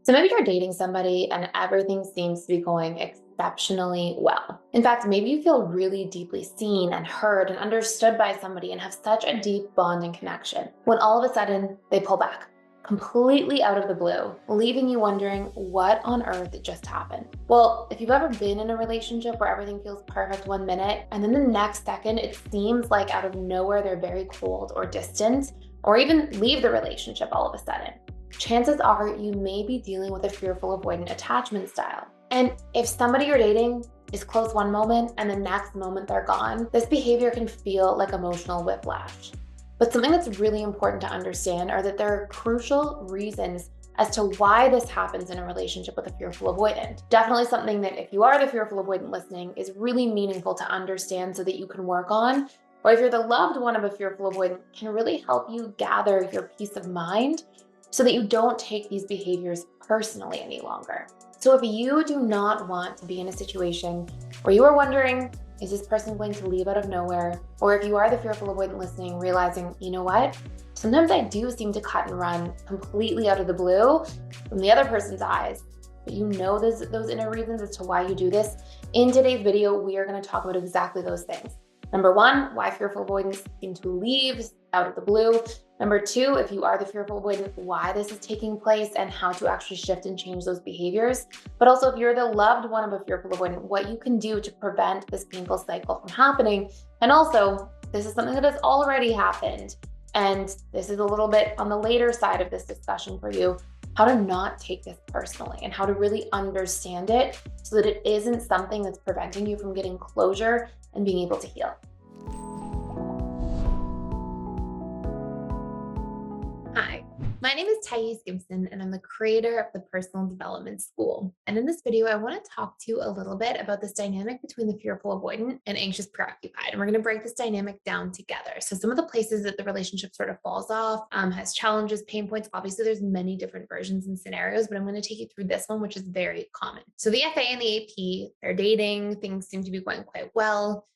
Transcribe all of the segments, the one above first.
So maybe you're dating somebody and everything seems to be going exceptionally well. In fact, maybe you feel really deeply seen and heard and understood by somebody and have such a deep bond and connection. When all of a sudden they pull back completely out of the blue, leaving you wondering what on earth just happened. Well, if you've ever been in a relationship where everything feels perfect 1 minute and then the next second it seems like out of nowhere they're very cold or distant, or even leave the relationship all of a sudden, chances are you may be dealing with a fearful avoidant attachment style. And if somebody you're dating is close one moment and the next moment they're gone, this behavior can feel like emotional whiplash. But something that's really important to understand are that there are crucial reasons as to why this happens in a relationship with a fearful avoidant. Definitely something that, if you are the fearful avoidant listening, is really meaningful to understand so that you can work on. Or if you're the loved one of a fearful avoidant, can really help you gather your peace of mind so that you don't take these behaviors personally any longer. So if you do not want to be in a situation where you are wondering, is this person going to leave out of nowhere? Or if you are the fearful avoidant listening, realizing, you know what? Sometimes I do seem to cut and run completely out of the blue from the other person's eyes, but you know those inner reasons as to why you do this. In today's video, we are going to talk about exactly those things. Number one, why fearful avoidants seem to leave out of the blue. Number two, if you are the fearful avoidant, why this is taking place and how to actually shift and change those behaviors. But also, if you're the loved one of a fearful avoidant, what you can do to prevent this painful cycle from happening. And also, this is something that has already happened. And this is a little bit on the later side of this discussion for you, how to not take this personally and how to really understand it so that it isn't something that's preventing you from getting closure and being able to heal. Hi, my name is Gibson, and I'm the creator of the Personal Development School. And in this video, I want to talk to you a little bit about this dynamic between the fearful avoidant and anxious preoccupied. And we're going to break this dynamic down together. So some of the places that the relationship sort of falls off, has challenges, pain points. Obviously, there's many different versions and scenarios, but I'm going to take you through this one, which is very common. So the FA and the AP, they're dating, things seem to be going quite well.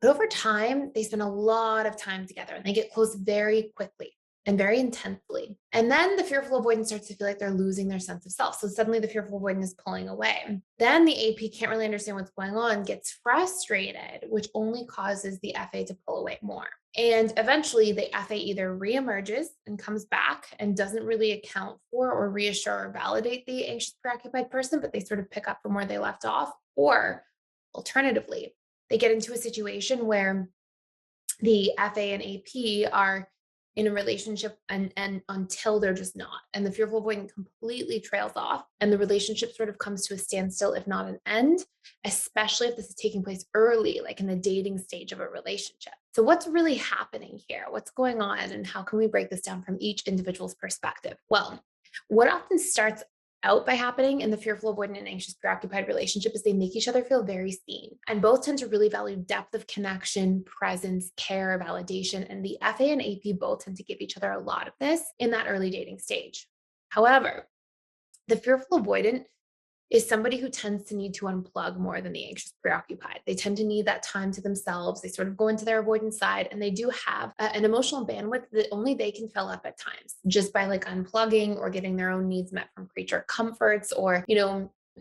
But over time, they spend a lot of time together and they get close very quickly and very intensely. And then the fearful avoidant starts to feel like they're losing their sense of self. So suddenly the fearful avoidant is pulling away. Then the AP can't really understand what's going on, gets frustrated, which only causes the FA to pull away more. And eventually the FA either reemerges and comes back and doesn't really account for or reassure or validate the anxious preoccupied person, but they sort of pick up from where they left off. Or alternatively, they get into a situation where the FA and AP are in a relationship and until they're just not. And the fearful avoidant completely trails off and the relationship sort of comes to a standstill, if not an end, especially if this is taking place early, like in the dating stage of a relationship. So what's really happening here? What's going on? And how can we break this down from each individual's perspective? Well, what often starts out by happening in the fearful avoidant and anxious preoccupied relationship is they make each other feel very seen, and both tend to really value depth of connection, presence, care, validation, and the FA and AP both tend to give each other a lot of this in that early dating stage. However, the fearful avoidant is somebody who tends to need to unplug more than the anxious preoccupied. They tend to need that time to themselves. They sort of go into their avoidance side, and they do have an emotional bandwidth that only they can fill up at times just by like unplugging or getting their own needs met from creature comforts, or,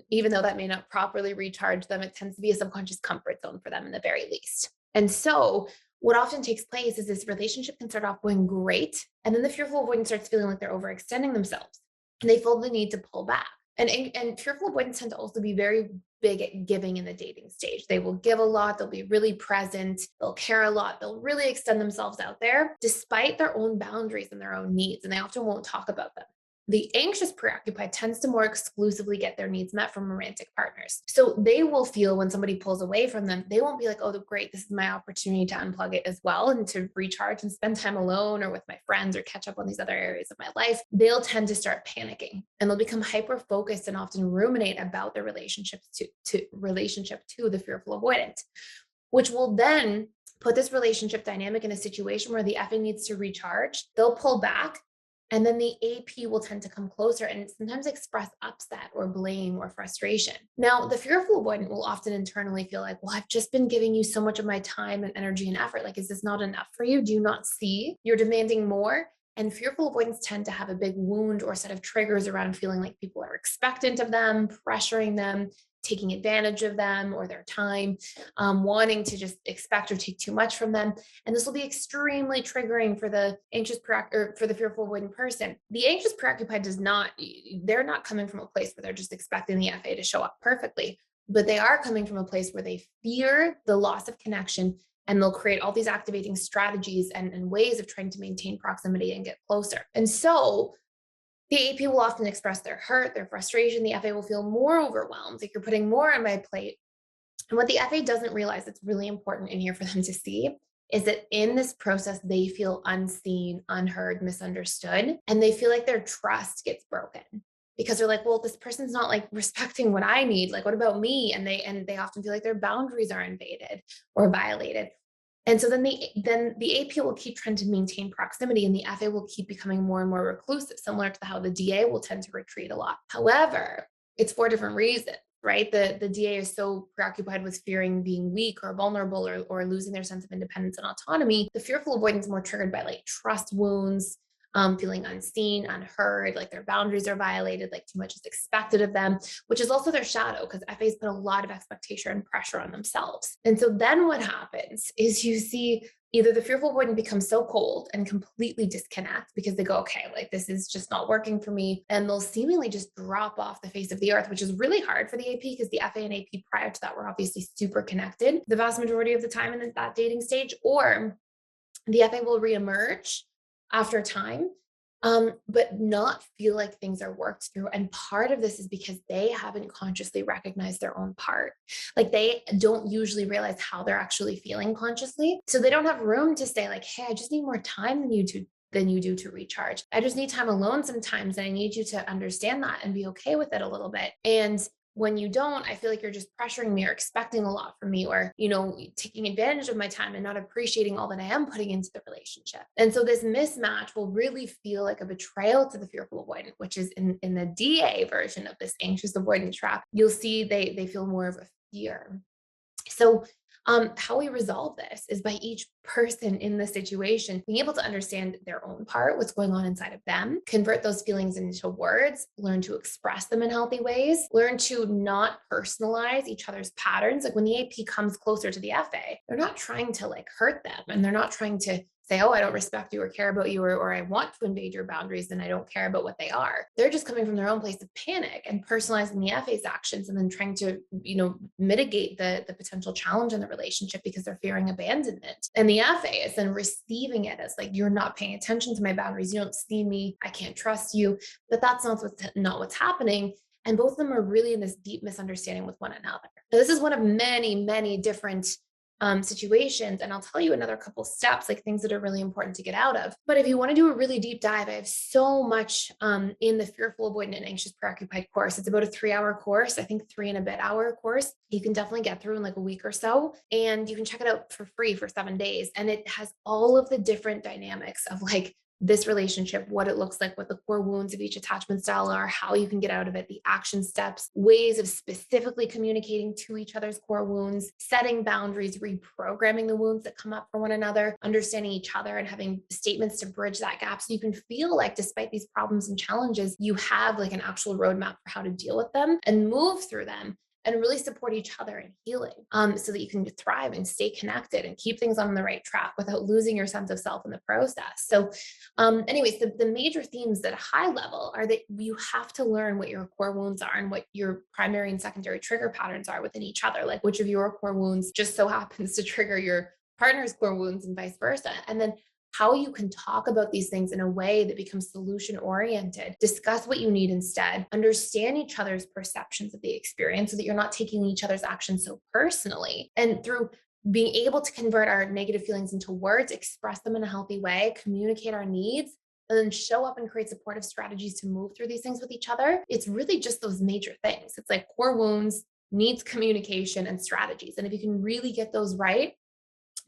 even though that may not properly recharge them, it tends to be a subconscious comfort zone for them in the very least. And so what often takes place is this relationship can start off going great, and then the fearful avoidant starts feeling like they're overextending themselves and they feel the need to pull back. And fearful avoidants tend to also be very big at giving in the dating stage. They will give a lot. They'll be really present. They'll care a lot. They'll really extend themselves out there despite their own boundaries and their own needs. And they often won't talk about them. The anxious preoccupied tends to more exclusively get their needs met from romantic partners. So they will feel when somebody pulls away from them, they won't be like, oh, great, this is my opportunity to unplug it as well and to recharge and spend time alone or with my friends or catch up on these other areas of my life. They'll tend to start panicking and they'll become hyper-focused and often ruminate about their relationships to the fearful avoidant, which will then put this relationship dynamic in a situation where the FA needs to recharge. They'll pull back. And then the AP will tend to come closer and sometimes express upset or blame or frustration. Now, the fearful avoidant will often internally feel like, well, I've just been giving you so much of my time and energy and effort. Like, is this not enough for you? Do you not see you're demanding more? And fearful avoidants tend to have a big wound or set of triggers around feeling like people are expectant of them, pressuring them, taking advantage of them or their time, wanting to just expect or take too much from them. And this will be extremely triggering for the or for the fearful avoidant person. The anxious preoccupied does not, they're not coming from a place where they're just expecting the FA to show up perfectly, but they are coming from a place where they fear the loss of connection, and they'll create all these activating strategies and ways of trying to maintain proximity and get closer. And so the AP will often express their hurt, their frustration. The FA will feel more overwhelmed, like you're putting more on my plate. And what the FA doesn't realize that's really important in here for them to see is that in this process, they feel unseen, unheard, misunderstood, and they feel like their trust gets broken because they're like, well, this person's not like respecting what I need. Like, what about me? And they often feel like their boundaries are invaded or violated. And so then the AP will keep trying to maintain proximity, and the FA will keep becoming more and more reclusive, similar to how the DA will tend to retreat a lot. However, it's for different reasons, right? The DA is so preoccupied with fearing being weak or vulnerable or losing their sense of independence and autonomy. The fearful avoidance is more triggered by like trust wounds, feeling unseen, unheard, like their boundaries are violated, like too much is expected of them, which is also their shadow because FAs put a lot of expectation and pressure on themselves. And so then what happens is you see either the fearful avoidant becomes so cold and completely disconnect because they go, okay, like this is just not working for me. And they'll seemingly just drop off the face of the earth, which is really hard for the AP because the FA and AP prior to that were obviously super connected the vast majority of the time in that dating stage. Or the FA will reemerge after time, but not feel like things are worked through. And part of this is because they haven't consciously recognized their own part. Like they don't usually realize how they're actually feeling consciously. So they don't have room to say, like, hey, I just need more time than you do to recharge. I just need time alone sometimes. And I need you to understand that and be okay with it a little bit. And when you don't, I feel like you're just pressuring me or expecting a lot from me or, taking advantage of my time and not appreciating all that I am putting into the relationship. And so this mismatch will really feel like a betrayal to the fearful avoidant, which is in the DA version of this anxious avoidant trap. You'll see they feel more of a fear. So how we resolve this is by each person in the situation being able to understand their own part, what's going on inside of them, convert those feelings into words, learn to express them in healthy ways, learn to not personalize each other's patterns. Like when the AP comes closer to the FA, they're not trying to like hurt them and they're not trying to say, oh, I don't respect you or care about you, or I want to invade your boundaries and I don't care about what they are. They're just coming from their own place of panic and personalizing the FA's actions and then trying to, mitigate the potential challenge in the relationship because they're fearing abandonment. And the FA is then receiving it as like, you're not paying attention to my boundaries. You don't see me. I can't trust you. But that's not what's happening. And both of them are really in this deep misunderstanding with one another. Now, this is one of many, many different situations. And I'll tell you another couple steps, like things that are really important to get out of. But if you want to do a really deep dive, I have so much in the Fearful, Avoidant, and Anxious Preoccupied course. It's about a 3-hour course, I think 3 and a bit hour course. You can definitely get through in like a week or so. And you can check it out for free for 7 days. And it has all of the different dynamics of like this relationship, what it looks like, what the core wounds of each attachment style are, how you can get out of it, the action steps, ways of specifically communicating to each other's core wounds, setting boundaries, reprogramming the wounds that come up for one another, understanding each other and having statements to bridge that gap. So you can feel like despite these problems and challenges, you have like an actual roadmap for how to deal with them and move through them and really support each other in healing so that you can thrive and stay connected and keep things on the right track without losing your sense of self in the process. So anyways, the major themes at a high level are that you have to learn what your core wounds are and what your primary and secondary trigger patterns are within each other, like which of your core wounds just so happens to trigger your partner's core wounds and vice versa. And then how you can talk about these things in a way that becomes solution oriented, discuss what you need instead, understand each other's perceptions of the experience so that you're not taking each other's actions so personally. And through being able to convert our negative feelings into words, express them in a healthy way, communicate our needs, and then show up and create supportive strategies to move through these things with each other. It's really just those major things. It's like core wounds, needs, communication, and strategies. And if you can really get those right,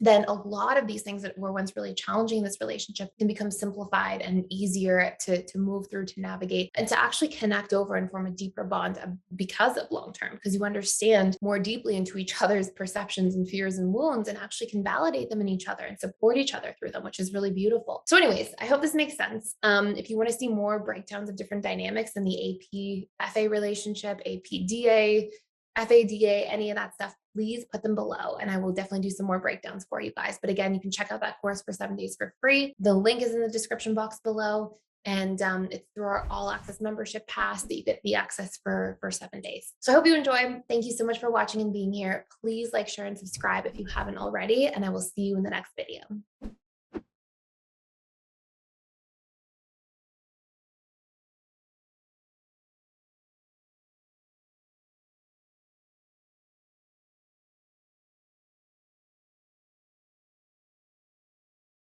then a lot of these things that were once really challenging in this relationship can become simplified and easier to move through, to navigate, and to actually connect over and form a deeper bond because of long term, because you understand more deeply into each other's perceptions and fears and wounds, and actually can validate them in each other and support each other through them, which is really beautiful. So anyways, I hope this makes sense. If you want to see more breakdowns of different dynamics in the AP FA relationship, APDA, FADA, any of that stuff, please put them below. And I will definitely do some more breakdowns for you guys. But again, you can check out that course for 7 days for free. The link is in the description box below. And it's through our all access membership pass that you get the access for 7 days. So I hope you enjoy. Thank you so much for watching and being here. Please like, share, and subscribe if you haven't already. And I will see you in the next video.